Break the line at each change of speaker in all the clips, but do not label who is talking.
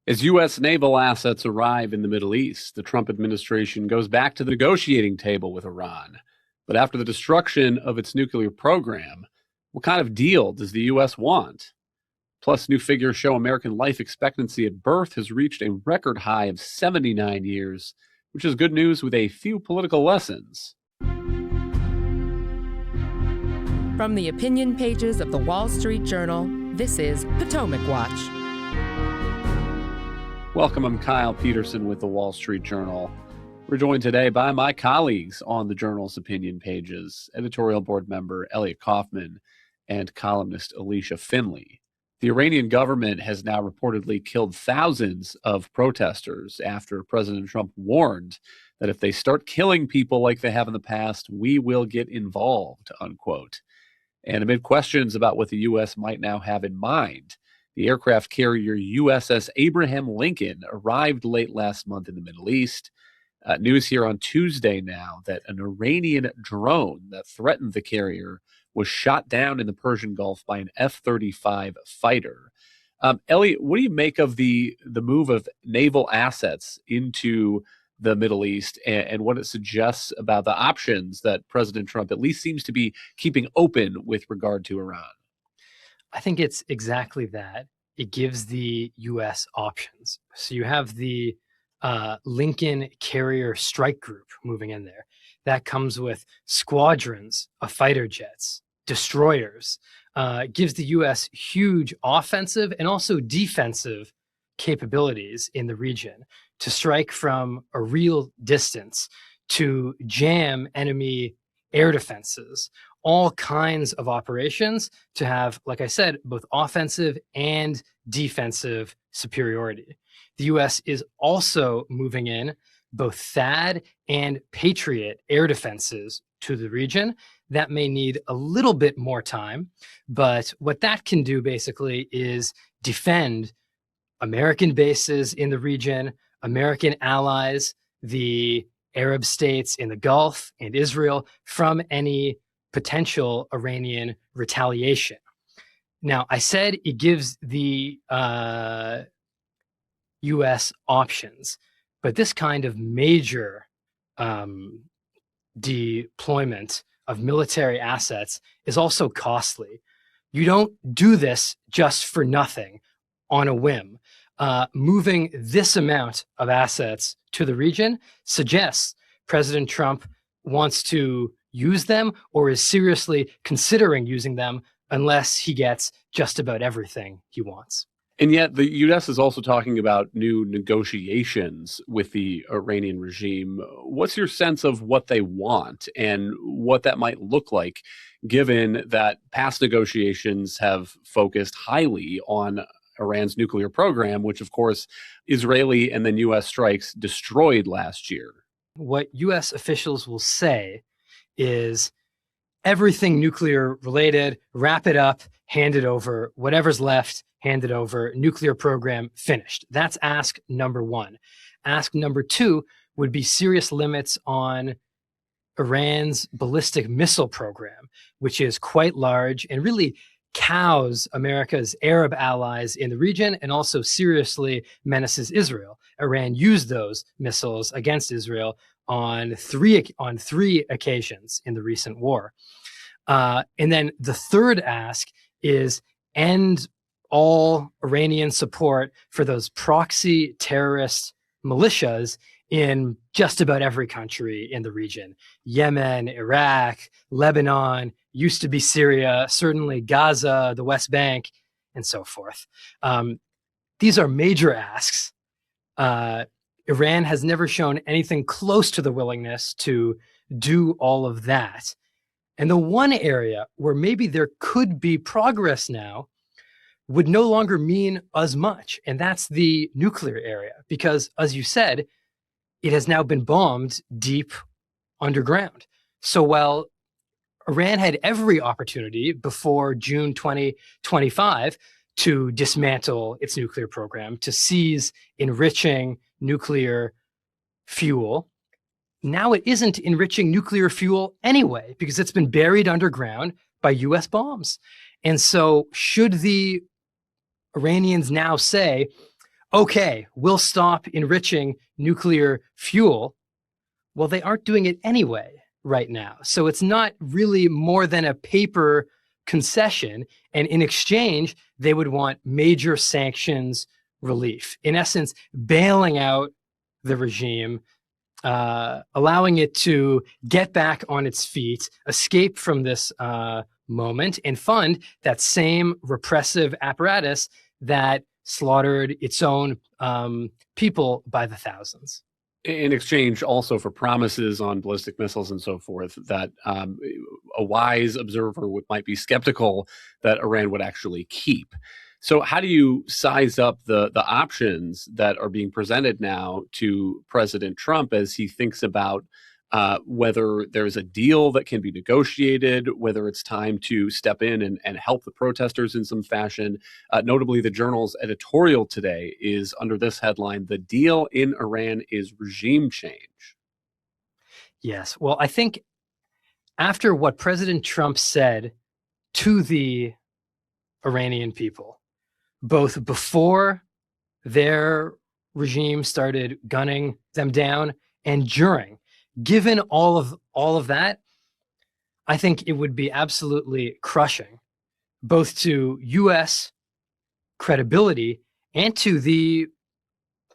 As U.S. naval assets arrive in the Middle East, the Trump administration goes back to the negotiating table with Iran. But after the destruction of its nuclear program, what kind of deal does the U.S. want? Plus, new figures show American life expectancy at birth has reached a record high of 79 years, which is good news with a few political lessons.
From the opinion pages of the Wall Street Journal, this is Potomac Watch.
Welcome, I'm Kyle Peterson with the Wall Street Journal. We're joined today by my colleagues on the Journal's opinion pages, editorial board member Elliot Kaufman and columnist Alicia Finley. The Iranian government has now reportedly killed thousands of protesters after President Trump warned that if they start killing people like they have in the past, we will get involved, unquote. And amid questions about what the U.S. might now have in mind, the aircraft carrier USS Abraham Lincoln arrived late last month in the Middle East. News here on Tuesday now that an Iranian drone that threatened the carrier was shot down in the Persian Gulf by an F-35 fighter. Elliot, what do you make of the move of naval assets into the Middle East and what it suggests about the options that President Trump at least seems to be keeping open with regard to Iran?
I think it's exactly that. It gives the U.S. options. So you have the Lincoln Carrier Strike Group moving in there. That comes with squadrons of fighter jets, destroyers. Gives the U.S. huge offensive and also defensive capabilities in the region to strike from a real distance, to jam enemy air defenses, all kinds of operations to have, like I said, both offensive and defensive superiority. The U.S. is also moving in both THAAD and Patriot air defenses to the region. That may need a little bit more time, but what that can do basically is defend American bases in the region, American allies, the Arab states in the Gulf and Israel from any potential Iranian retaliation. Now, I said it gives the U.S. options, but this kind of major deployment of military assets is also costly. You don't do this just for nothing on a whim. Moving this amount of assets to the region suggests President Trump wants to use them or is seriously considering using them unless he gets just about everything he wants.
And yet the U.S. is also talking about new negotiations with the Iranian regime. What's your sense of what they want and what that might look like, given that past negotiations have focused highly on Iran's nuclear program, which, of course, Israeli and then U.S. strikes destroyed last year?
What U.S. officials will say is everything nuclear related, wrap it up, hand it over, whatever's left, hand it over, nuclear program finished. That's ask number one. Ask number two would be serious limits on Iran's ballistic missile program, which is quite large and really cows America's Arab allies in the region and also seriously menaces Israel. Iran used those missiles against Israel on three occasions in the recent war. And then the third ask is end all Iranian support for those proxy terrorist militias in just about every country in the region. Yemen, Iraq, Lebanon, used to be Syria, certainly Gaza, the West Bank, and so forth. These are major asks. Iran has never shown anything close to the willingness to do all of that. And the one area where maybe there could be progress now would no longer mean as much, and that's the nuclear area. Because, as you said, it has now been bombed deep underground. So while Iran had every opportunity before June 2025 to dismantle its nuclear program, to seize enriching nuclear fuel, now it isn't enriching nuclear fuel anyway, because it's been buried underground by US bombs. And so should the Iranians now say, okay, we'll stop enriching nuclear fuel. Well, they aren't doing it anyway right now. So it's not really more than a paper concession. And in exchange, they would want major sanctions relief. In essence, bailing out the regime, allowing it to get back on its feet, escape from this moment, and fund that same repressive apparatus that slaughtered its own people by the thousands.
In exchange also for promises on ballistic missiles and so forth that a wise observer might be skeptical that Iran would actually keep. So how do you size up the options that are being presented now to President Trump as he thinks about whether there's a deal that can be negotiated, whether it's time to step in and help the protesters in some fashion? Notably, the Journal's editorial today is under this headline: "The deal in Iran is regime change."
Yes. Well, I think after what President Trump said to the Iranian people, both before their regime started gunning them down and during, given all of that, I think it would be absolutely crushing, both to U.S. credibility and to the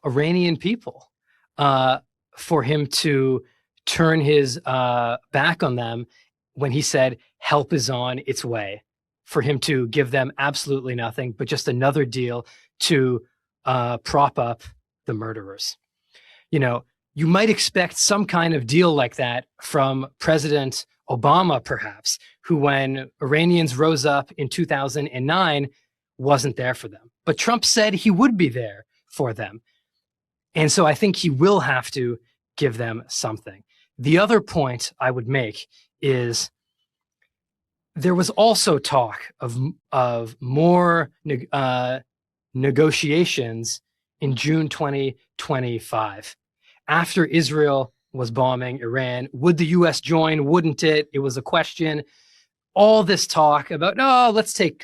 Iranian people, for him to turn his back on them when he said help is on its way, for him to give them absolutely nothing but just another deal to prop up the murderers. You know, you might expect some kind of deal like that from President Obama, perhaps, who, when Iranians rose up in 2009, wasn't there for them. But Trump said he would be there for them. And so I think he will have to give them something. The other point I would make is there was also talk of more negotiations in June 2025. After Israel was bombing Iran, would the U.S. join? Wouldn't it? It was a question. All this talk about, no, let's take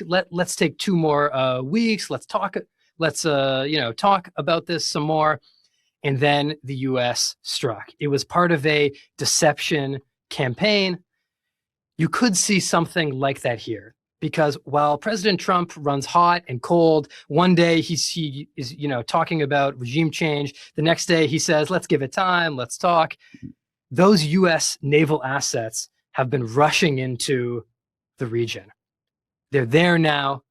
2 more weeks. Let's talk about this some more. And then the U.S. struck. It was part of a deception campaign. You could see something like that here, because while President Trump runs hot and cold, one day he is talking about regime change. The next day he says, let's give it time, let's talk. Those U.S. naval assets have been rushing into the region. They're there now.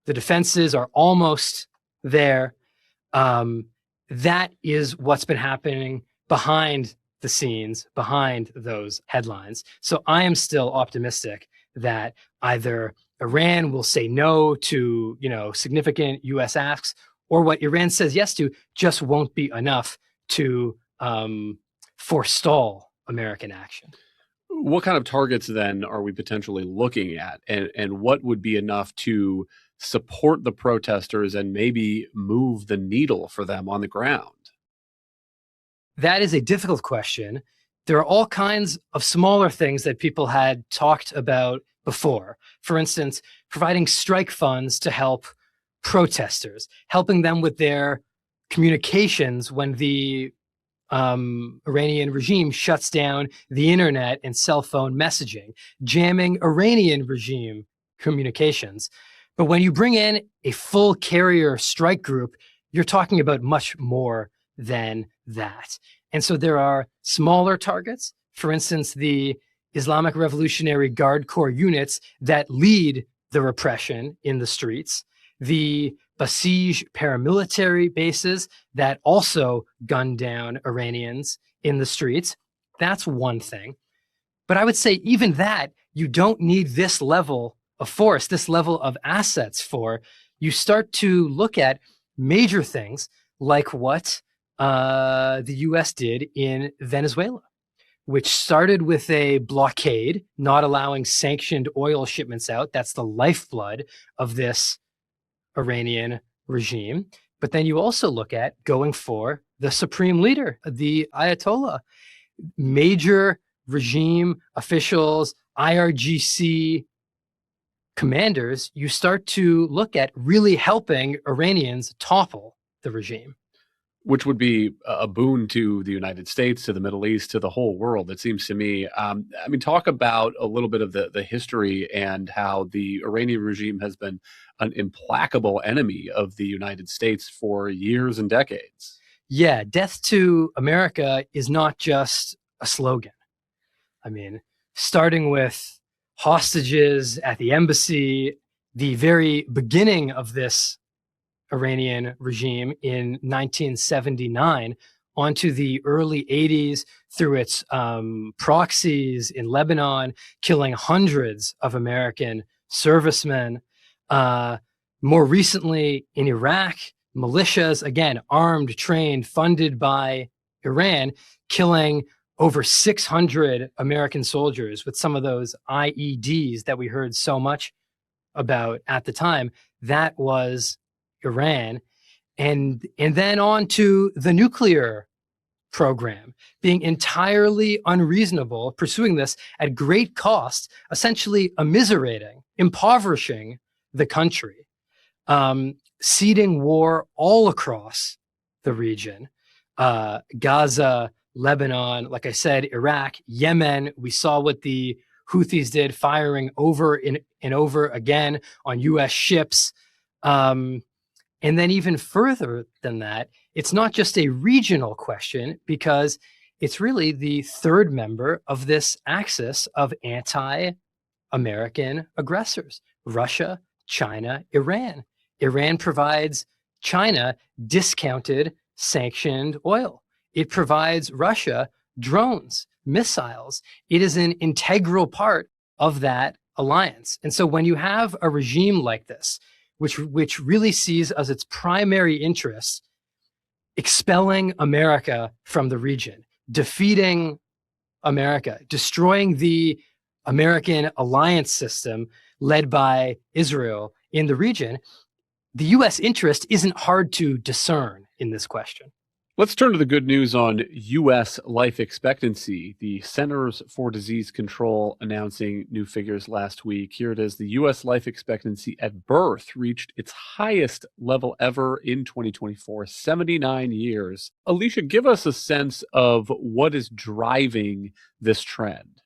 The defenses are almost there. That is what's been happening behind the scenes, behind those headlines. So I am still optimistic that either Iran will say no to, significant U.S. asks, or what Iran says yes to just won't be enough to forestall American action.
What kind of targets then are we potentially looking at, and what would be enough to support the protesters and maybe move the needle for them on the ground?
That is a difficult question. There are all kinds of smaller things that people had talked about before. For instance, providing strike funds to help protesters, helping them with their communications when the Iranian regime shuts down the internet and cell phone messaging, jamming Iranian regime communications. But when you bring in a full carrier strike group, you're talking about much more than that. And so there are smaller targets, for instance, the Islamic Revolutionary Guard Corps units that lead the repression in the streets, the Basij paramilitary bases that also gun down Iranians in the streets. That's one thing. But I would say even that, you don't need this level of force, this level of assets for. You start to look at major things like what the U.S. did in Venezuela, which started with a blockade, not allowing sanctioned oil shipments out. That's the lifeblood of this Iranian regime. But then you also look at going for the supreme leader, the Ayatollah. Major regime officials, IRGC commanders, you start to look at really helping Iranians topple the regime.
Which would be a boon to the United States, to the Middle East, to the whole world, it seems to me. Talk about a little bit of the history and how the Iranian regime has been an implacable enemy of the United States for years and decades.
Yeah, death to America is not just a slogan. Starting with hostages at the embassy, the very beginning of this Iranian regime in 1979, onto the early 80s through its proxies in Lebanon, killing hundreds of American servicemen. More recently in Iraq, militias, again, armed, trained, funded by Iran, killing over 600 American soldiers with some of those IEDs that we heard so much about at the time. That was Iran. And then on to the nuclear program, being entirely unreasonable, pursuing this at great cost, essentially immiserating, impoverishing the country, seeding war all across the region, Gaza, Lebanon, like I said, Iraq, Yemen. We saw what the Houthis did, firing over and over again on U.S. ships. And then even further than that, it's not just a regional question, because it's really the third member of this axis of anti-American aggressors: Russia, China, Iran. Iran provides China discounted, sanctioned oil. It provides Russia drones, missiles. It is an integral part of that alliance. And so when you have a regime like this, which really sees as its primary interest expelling America from the region, defeating America, destroying the American alliance system led by Israel in the region, the U.S. interest isn't hard to discern in this question.
Let's turn to the good news on U.S. life expectancy. The Centers for Disease Control announcing new figures last week. Here it is. The U.S. life expectancy at birth reached its highest level ever in 2024, 79 years. Alicia, give us a sense of what is driving this trend.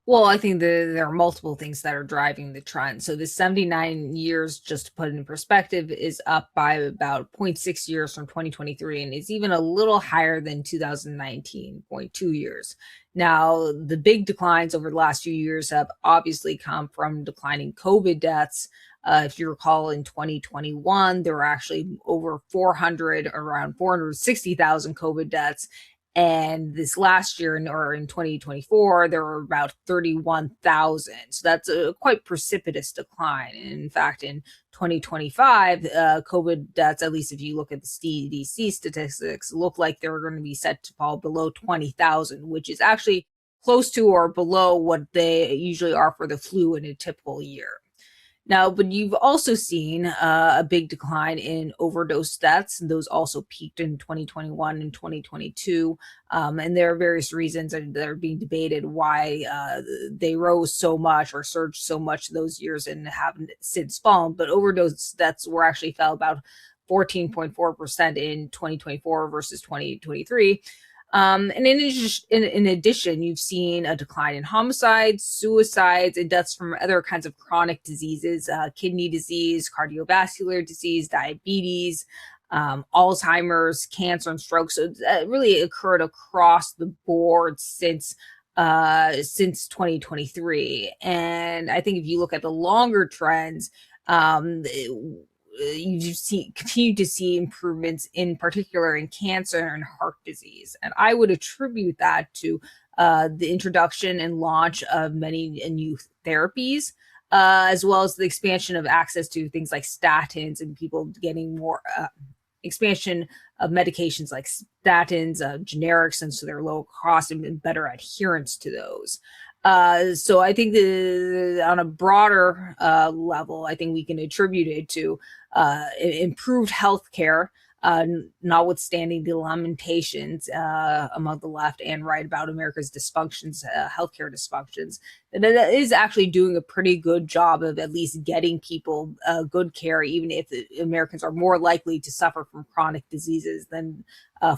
Well, I think there are multiple things that are driving the trend. So the 79 years, just to put it in perspective, is up by about 0.6 years from 2023, and it's even a little higher than 2019, 0.2 years. Now, the big declines over the last few years have obviously come from declining COVID deaths. If you recall, in 2021, there were actually over around 460,000 COVID deaths. And this last year, or in 2024, there were about 31,000. So that's a quite precipitous decline. And in fact, in 2025, COVID deaths, at least if you look at the CDC statistics, look like they're going to be set to fall below 20,000, which is actually close to or below what they usually are for the flu in a typical year. Now, but you've also seen a big decline in overdose deaths, and those also peaked in 2021 and 2022. And there are various reasons that are being debated why they rose so much or surged so much those years and haven't since fallen. But overdose deaths fell about 14.4% in 2024 versus 2023. And in addition, you've seen a decline in homicides, suicides, and deaths from other kinds of chronic diseases, kidney disease, cardiovascular disease, diabetes, Alzheimer's, cancer, and stroke. So it really occurred across the board since 2023. And I think if you look at the longer trends, you continue to see improvements, in particular in cancer and heart disease. And I would attribute that to the introduction and launch of many new therapies, as well as the expansion of access to things like statins and people getting more expansion of medications like statins, generics, and so they're low cost and better adherence to those. So I think on a broader level, I think we can attribute it to improved healthcare, notwithstanding the lamentations among the left and right about America's dysfunctions, healthcare dysfunctions, that it is actually doing a pretty good job of at least getting people good care, even if Americans are more likely to suffer from chronic diseases than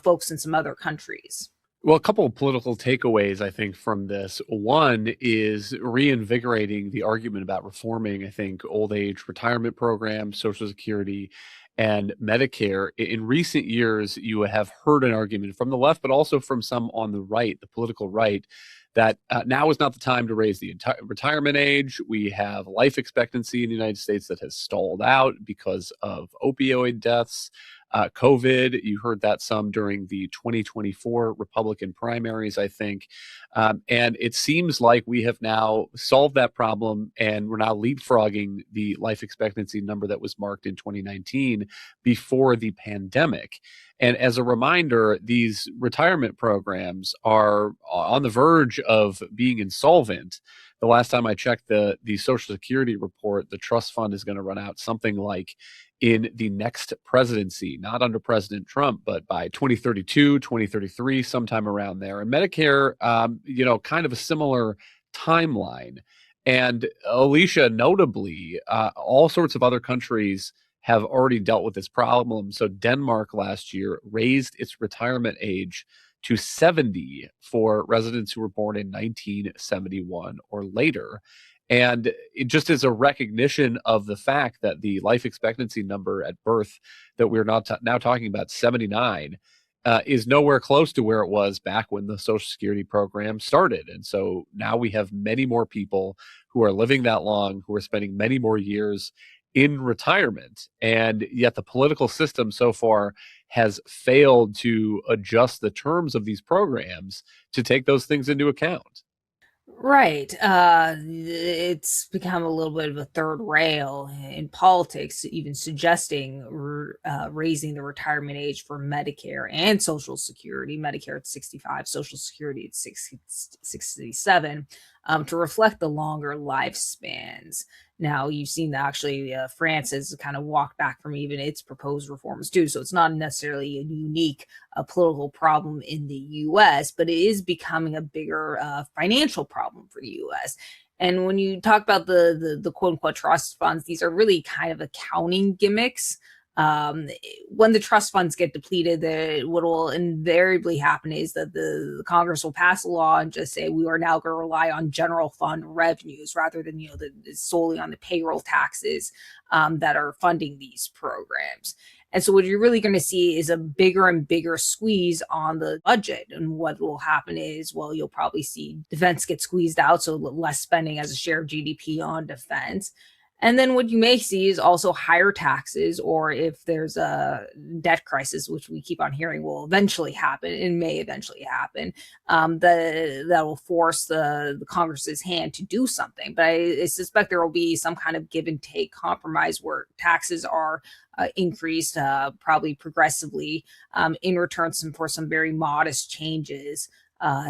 folks in some other countries.
Well, a couple of political takeaways, I think, from this. One is reinvigorating the argument about reforming, I think, old age retirement programs, Social Security, and Medicare. In recent years, you have heard an argument from the left, but also from some on the right, the political right, that now is not the time to raise the retirement age. We have life expectancy in the United States that has stalled out because of opioid deaths. COVID, you heard that some during the 2024 Republican primaries, I think. And it seems like we have now solved that problem, and we're now leapfrogging the life expectancy number that was marked in 2019 before the pandemic. And as a reminder, these retirement programs are on the verge of being insolvent. The last time I checked the Social Security report, the trust fund is going to run out something like in the next presidency, not under President Trump, but by 2032, 2033, sometime around there. And Medicare, kind of a similar timeline. And Alicia, notably, all sorts of other countries have already dealt with this problem. So Denmark last year raised its retirement age to 70 for residents who were born in 1971 or later. And it just is a recognition of the fact that the life expectancy number at birth that we're now talking about, 79, is nowhere close to where it was back when the Social Security program started. And so now we have many more people who are living that long, who are spending many more years in retirement. And yet the political system so far has failed to adjust the terms of these programs to take those things into account.
Right. It's become a little bit of a third rail in politics, even suggesting raising the retirement age for Medicare and Social Security. Medicare at 65, Social Security at 67, to reflect the longer lifespans. Now, you've seen that actually France has kind of walked back from even its proposed reforms too. So it's not necessarily a unique political problem in the U.S., but it is becoming a bigger financial problem for the U.S. And when you talk about the quote unquote trust funds, these are really kind of accounting gimmicks. When the trust funds get depleted, what will invariably happen is that the Congress will pass a law and just say we are now going to rely on general fund revenues rather than solely on the payroll taxes that are funding these programs. And so what you're really going to see is a bigger and bigger squeeze on the budget. And what will happen is, well, you'll probably see defense get squeezed out, so less spending as a share of GDP on defense. And then what you may see is also higher taxes, or if there's a debt crisis, which we keep on hearing will eventually happen and may eventually happen, that will force the Congress's hand to do something. But I suspect there will be some kind of give and take compromise where taxes are increased, probably progressively, in return for some very modest changes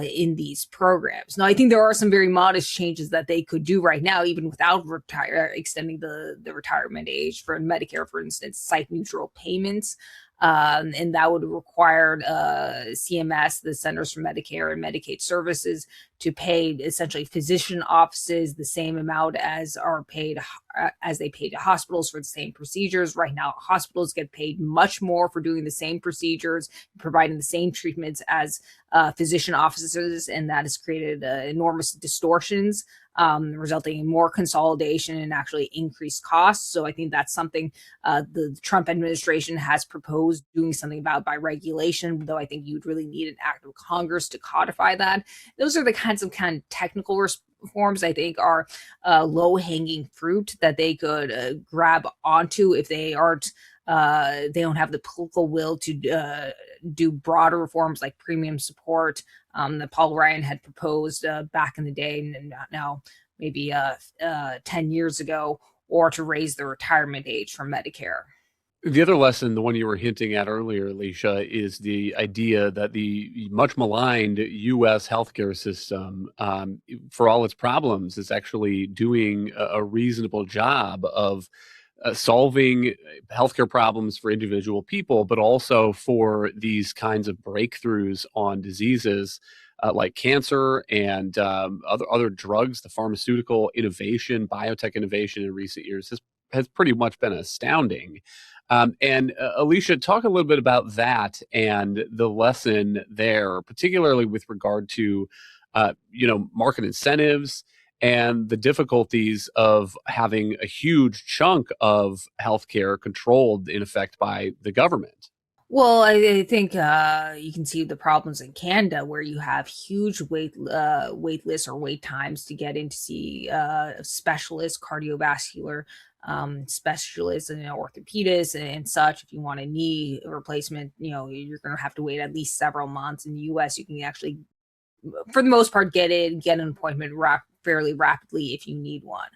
in these programs. Now, I think there are some very modest changes that they could do right now, even without extending the retirement age for Medicare, for instance, site neutral payments. And that would require CMS, the Centers for Medicare and Medicaid Services, to pay essentially physician offices the same amount as they pay to hospitals for the same procedures. Right now, hospitals get paid much more for doing the same procedures, providing the same treatments as physician offices, and that has created enormous distortions, resulting in more consolidation and actually increased costs. So I think that's something the Trump administration has proposed doing something about by regulation, though I think you'd really need an act of Congress to codify that. Those are the kinds of technical reforms I think are low-hanging fruit that they could grab onto if they aren't they don't have the political will to do broader reforms like premium support that Paul Ryan had proposed back in the day, and now maybe 10 years ago, or to raise the retirement age for Medicare.
The other lesson, the one you were hinting at earlier, Alicia, is the idea that the much maligned U.S. healthcare system, for all its problems, is actually doing a reasonable job of solving healthcare problems for individual people, but also for these kinds of breakthroughs on diseases like cancer and other drugs. The pharmaceutical innovation, biotech innovation in recent years has pretty much been astounding. And Alicia, talk a little bit about that and the lesson there, particularly with regard to market incentives and the difficulties of having a huge chunk of healthcare controlled in effect by the government.
Well, I think you can see the problems in Canada where you have huge wait lists or wait times to get in to see specialists, cardiovascular specialists, and orthopedists and such. If you want a knee replacement, you're going to have to wait at least several months. In the U.S., you can actually, for the most part, get an appointment fairly rapidly if you need one.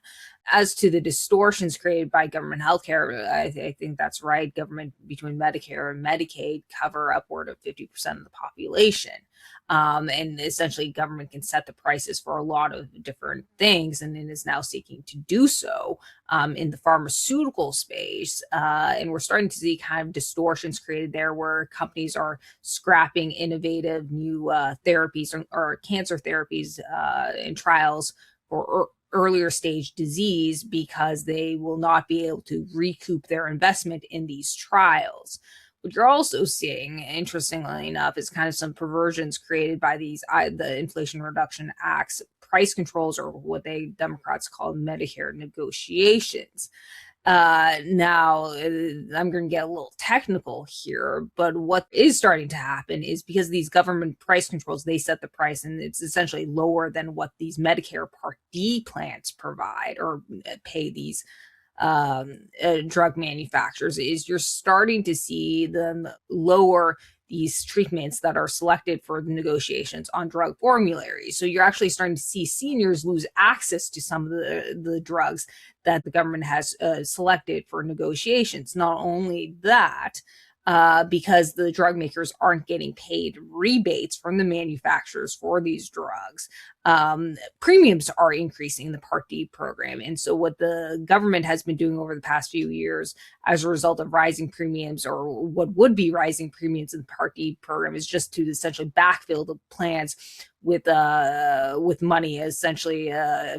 As to the distortions created by government healthcare, I think that's right. Government, between Medicare and Medicaid, cover upward of 50% of the population. And essentially, government can set the prices for a lot of different things, and it is now seeking to do so in the pharmaceutical space. And we're starting to see kind of distortions created there where companies are scrapping innovative new therapies or cancer therapies in trials for earlier stage disease because they will not be able to recoup their investment in these trials. What you're also seeing, interestingly enough, is kind of some perversions created by the Inflation Reduction Act's price controls, or what Democrats call Medicare negotiations. Now, I'm going to get a little technical here, but what is starting to happen is because these government price controls, they set the price and it's essentially lower than what these Medicare Part D plans provide or pay these drug manufacturers. Is you're starting to see them lower these treatments that are selected for the negotiations on drug formularies. So you're actually starting to see seniors lose access to some of the drugs that the government has selected for negotiations. Not only that, because the drug makers aren't getting paid rebates from the manufacturers for these drugs. Premiums are increasing in the Part D program. And so what the government has been doing over the past few years as a result of rising premiums, or what would be rising premiums in the Part D program, is just to essentially backfill the plans with money, essentially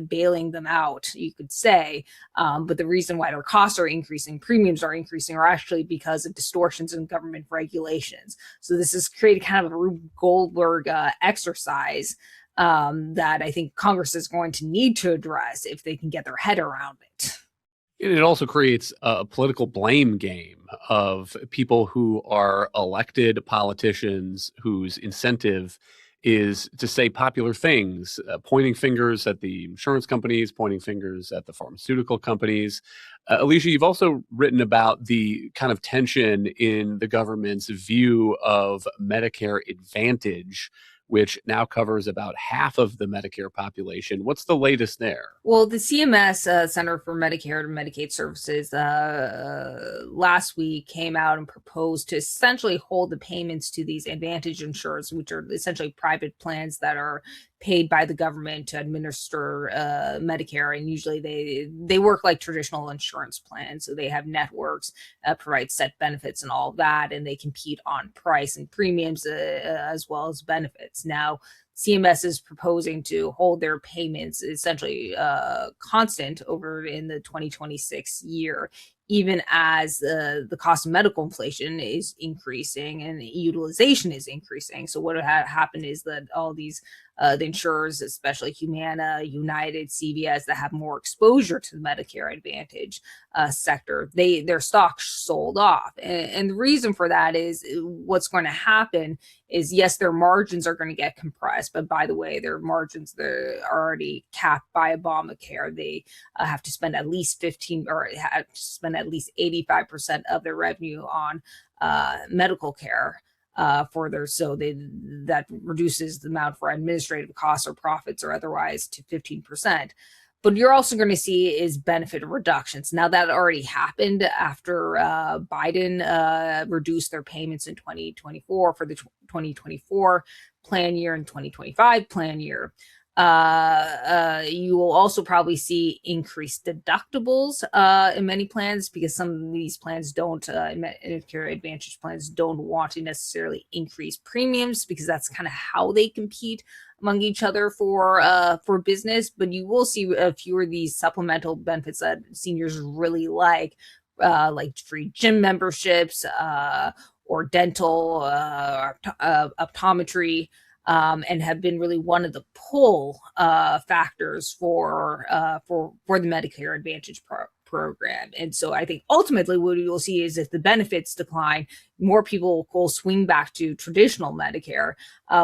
bailing them out, you could say. But the reason why their costs are increasing, premiums are increasing, are actually because of distortions in government regulations. So this has created kind of a Rube Goldberg exercise that I think Congress is going to need to address if they can get their head around it.
It also creates a political blame game of people who are elected politicians whose incentive is to say popular things, pointing fingers at the insurance companies, pointing fingers at the pharmaceutical companies. Alicia, you've also written about the kind of tension in the government's view of Medicare Advantage, which now covers about half of the Medicare population. What's the latest there?
Well, the CMS Center for Medicare and Medicaid Services last week came out and proposed to essentially hold the payments to these Advantage insurers, which are essentially private plans that are paid by the government to administer Medicare. And usually they work like traditional insurance plans. So they have networks, provide set benefits and all of that, and they compete on price and premiums as well as benefits. Now, CMS is proposing to hold their payments essentially constant over in the 2026 year, even as the cost of medical inflation is increasing and utilization is increasing. So what happened is that all these the insurers, especially Humana, United, CVS, that have more exposure to the Medicare Advantage sector, their stocks sold off. And the reason for that is what's going to happen is, yes, their margins are going to get compressed, but by the way, their margins, they're already capped by Obamacare. They have to spend at least 85% of their revenue on medical care. That reduces the amount for administrative costs or profits or otherwise to 15%. But you're also going to see is benefit reductions. Now, that already happened after Biden reduced their payments in 2024 for the 2024 plan year and 2025 plan year. You will also probably see increased deductibles in many plans, because some of these plans don't, Medicare Advantage plans don't want to necessarily increase premiums, because that's kind of how they compete among each other for business. But you will see a few of these supplemental benefits that seniors really like free gym memberships, or dental, optometry. And have been really one of the pull factors for the Medicare Advantage program. And so I think ultimately what you'll see is, if the benefits decline, more people will swing back to traditional Medicare,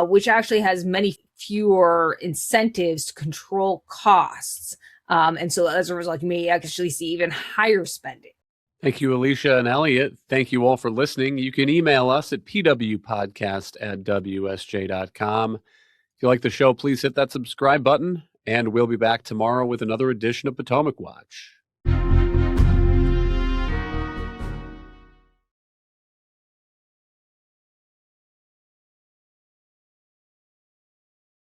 which actually has many fewer incentives to control costs. And so as a result, you may actually see even higher spending.
Thank you, Alicia and Elliot. Thank you all for listening. You can email us at pwpodcast@wsj.com. If you like the show, please hit that subscribe button, and we'll be back tomorrow with another edition of Potomac Watch.